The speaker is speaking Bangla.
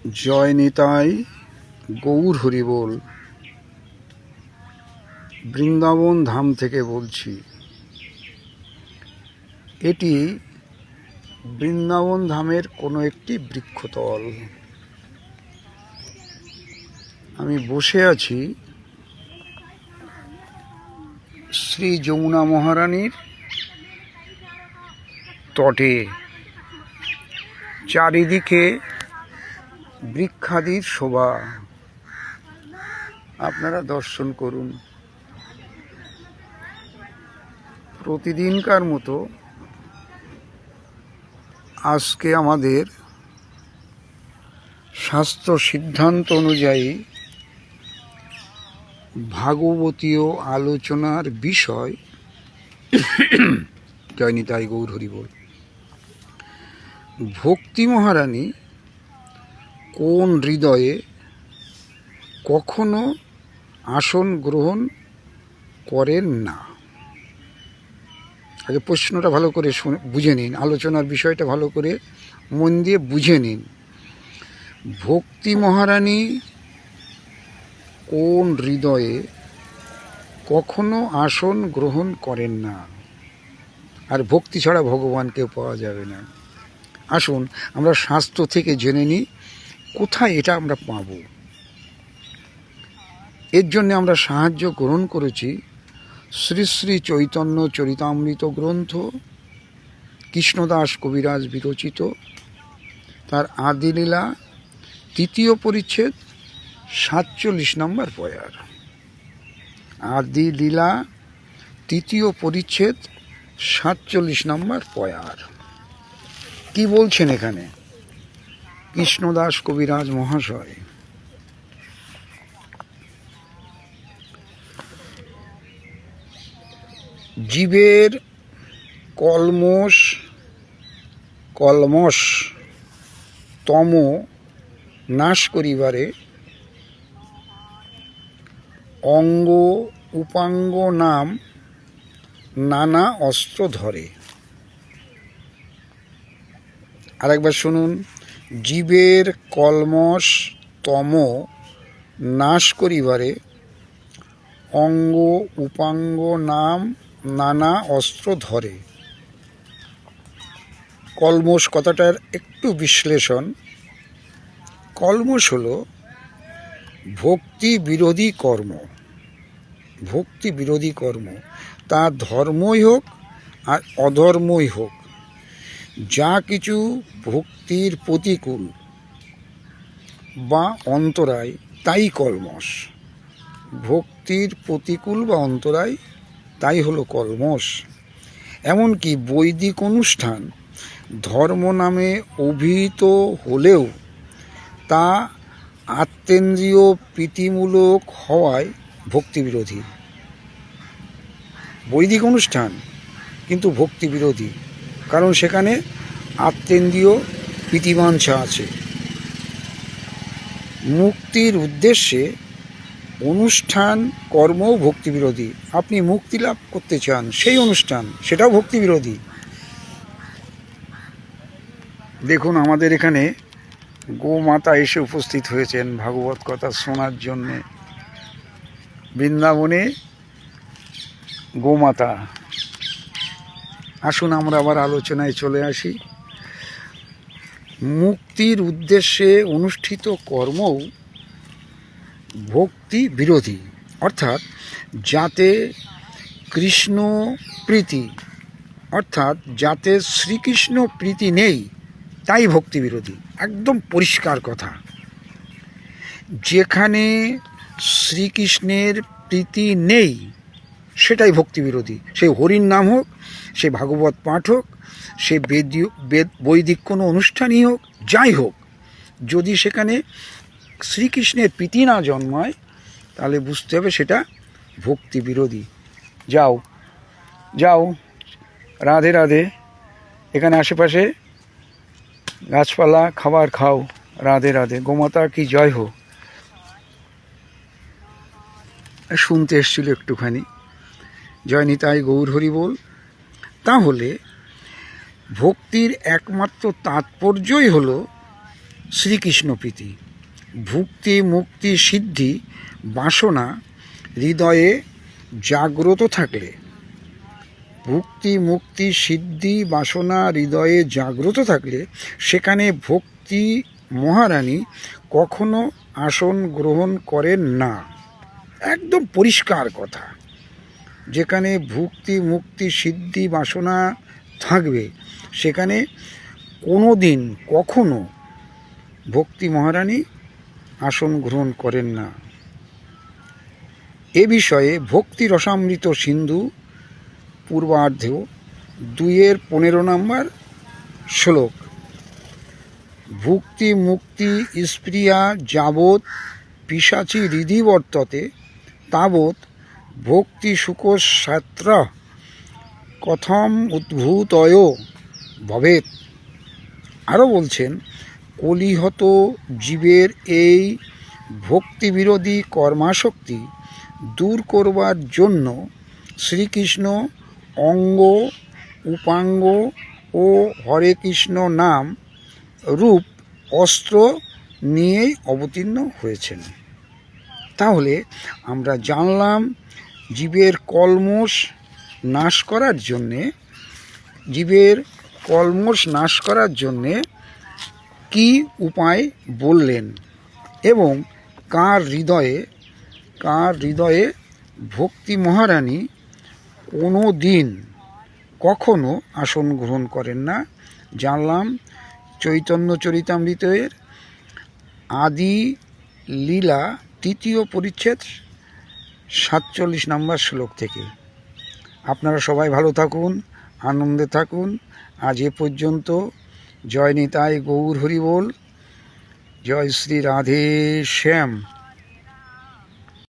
জয় নিতাই গৌর হরি বল। বৃন্দাবন ধাম থেকে বলছি। এটি বৃন্দাবন ধামের কোনো একটি বৃক্ষতল। আমি বসে আছি শ্রী যমুনা মহারানীর তটে। চারিদিকে বৃক্ষাদির শোভা, আপনারা দর্শন করুন। প্রতিদিনকার মতো আজকে আমাদের শাস্ত্র সিদ্ধান্ত অনুযায়ী ভাগবতীয় আলোচনার বিষয় জয় নিতাই গৌর হরি বল। ভক্তি মহারানী কোন হৃদয়ে কখনো আসন গ্রহণ করেন না? আগে প্রশ্নটা ভালো করে বুঝে নিন, আলোচনার বিষয়টা ভালো করে মন দিয়ে বুঝে নিন। ভক্তি মহারানী কোন হৃদয়ে কখনো আসন গ্রহণ করেন না? আর ভক্তি ছাড়া ভগবানকেও পাওয়া যাবে না। আসুন আমরা শাস্ত্র থেকে জেনে নিই কোথায় এটা আমরা পাব। এর জন্য আমরা সাহায্য গ্রহণ করেছি শ্রী শ্রী চৈতন্য চরিতামৃত গ্রন্থ, কৃষ্ণদাস কবিরাজ বিরচিত, তার আদিলীলা ৩য় পরিচ্ছেদ ৪৭ নম্বর পয়ার। আদিলীলা ৩য় পরিচ্ছেদ ৪৭ নম্বর পয়ার। কি বলছেন এখানে কৃষ্ণদাস কবিরাজ মহাশয়? জীবের কলমশ তম নাশ করিবারে অঙ্গ উপাঙ্গ নাম নানা অস্ত্র ধরে। আরেকবার শুনুন। জীবের কলমশ তম নাশ করিবারে অঙ্গ উপাঙ্গ নাম নানা অস্ত্র ধরে। কলমশ কথাটার একটু বিশ্লেষণ। কলমশ হলো ভক্তি বিরোধী কর্ম। ভক্তি বিরোধী কর্ম, তা ধর্মই হোক আর অধর্মই হোক, যা কিছু ভক্তির প্রতিকূল বা অন্তরায় তাই কলমশ। ভক্তির প্রতিকূল বা অন্তরায় তাই হলো কলমশ। এমনকি বৈদিক অনুষ্ঠান ধর্ম নামে অভিহিত হলেও তা আত্মেন্দ্রিয় প্রীতিমূলক হওয়ায় ভক্তি বিরোধী। বৈদিক অনুষ্ঠান কিন্তু ভক্তি বিরোধী, কারণ সেখানে আত্মেন্দ্রিয় প্রীতিবাঞ্ছা আছে। মুক্তির উদ্দেশ্যে অনুষ্ঠান কর্মও ভক্তি বিরোধী। আপনি মুক্তি লাভ করতে চান, সেই অনুষ্ঠান, সেটাও ভক্তি বিরোধী। দেখুন আমাদের এখানে গোমাতা এসে উপস্থিত হয়েছেন ভাগবত কথা শোনার জন্যে। বৃন্দাবনে গোমাতা। আসুন আমরা আবার আলোচনায় চলে আসি। মুক্তির উদ্দেশ্যে অনুষ্ঠিত কর্মও ভক্তি বিরোধী, অর্থাৎ যাতে কৃষ্ণ প্রীতি, অর্থাৎ যাতে শ্রীকৃষ্ণ প্রীতি নেই তাই ভক্তি বিরোধী। একদম পরিষ্কার কথা। যেখানে শ্রীকৃষ্ণের প্রীতি নেই সেটাই ভক্তি বিরোধী। সে হরির নাম হোক, সে ভাগবত পাঠ হোক, সে বৈদিক কোনো অনুষ্ঠানই হোক, যাই হোক, যদি সেখানে শ্রীকৃষ্ণের প্রীতি না জন্মায় তাহলে বুঝতে হবে সেটা ভক্তি বিরোধী। যাও যাও, রাধে রাধে। এখানে আশেপাশে গাছপালা, খাবার খাও। রাধে রাধে। গোমাতা কি জয় হোক। শুনতে এসেছিল একটুখানি। জয় নিতাই গৌর হরি বল। তাহলে ভক্তির একমাত্র তাৎপর্যই হলো শ্রীকৃষ্ণ প্রীতি। ভুক্তি মুক্তি সিদ্ধি বাসনা হৃদয়ে জাগ্রত থাকলে, ভুক্তি মুক্তি সিদ্ধি বাসনা হৃদয়ে জাগ্রত থাকলে সেখানে ভক্তি মহারানী কখনো আসন গ্রহণ করেন না। একদম পরিষ্কার কথা। যেখানে ভুক্তি মুক্তি সিদ্ধি বাসনা থাকবে সেখানে কোনো দিন কখনো ভক্তি মহারানী আসন গ্রহণ করেন না। এ বিষয়ে ভক্তি রসামৃত সিন্ধু পূর্বার্ধ 2-15 নম্বর শ্লোক। ভুক্তি মুক্তি স্প্রিয়া যাবৎ পিশাচি হৃদি বর্ততে তাবৎ ভক্তি সুখসাত্র কথম উদ্ভূতয় ভবেৎ। আরও বলছেন, কলিহত জীবের এই ভক্তিবিরোধী কর্মাসক্তি দূর করবার জন্য শ্রীকৃষ্ণ অঙ্গ উপাঙ্গ ও হরে কৃষ্ণ নাম রূপ অস্ত্র নিয়েই অবতীর্ণ হয়েছেন। তাহলে আমরা জানলাম জীবের কলমশ নাশ করার জন্যে কি উপায় বললেন এবং কার হৃদয়ে ভক্তি মহারানী কোনো দিন কখনো আসন গ্রহণ করেন না জানলাম চৈতন্য চরিতামৃতের আদি লীলা 3য় পরিচ্ছেদ 47 নম্বর শ্লোক থেকে। আপনারা সবাই ভালো থাকুন, আনন্দে থাকুন। আজ এ পর্যন্ত। জয় নিতাই গৌর হরি বল। জয় শ্রী রাধে শ্যাম।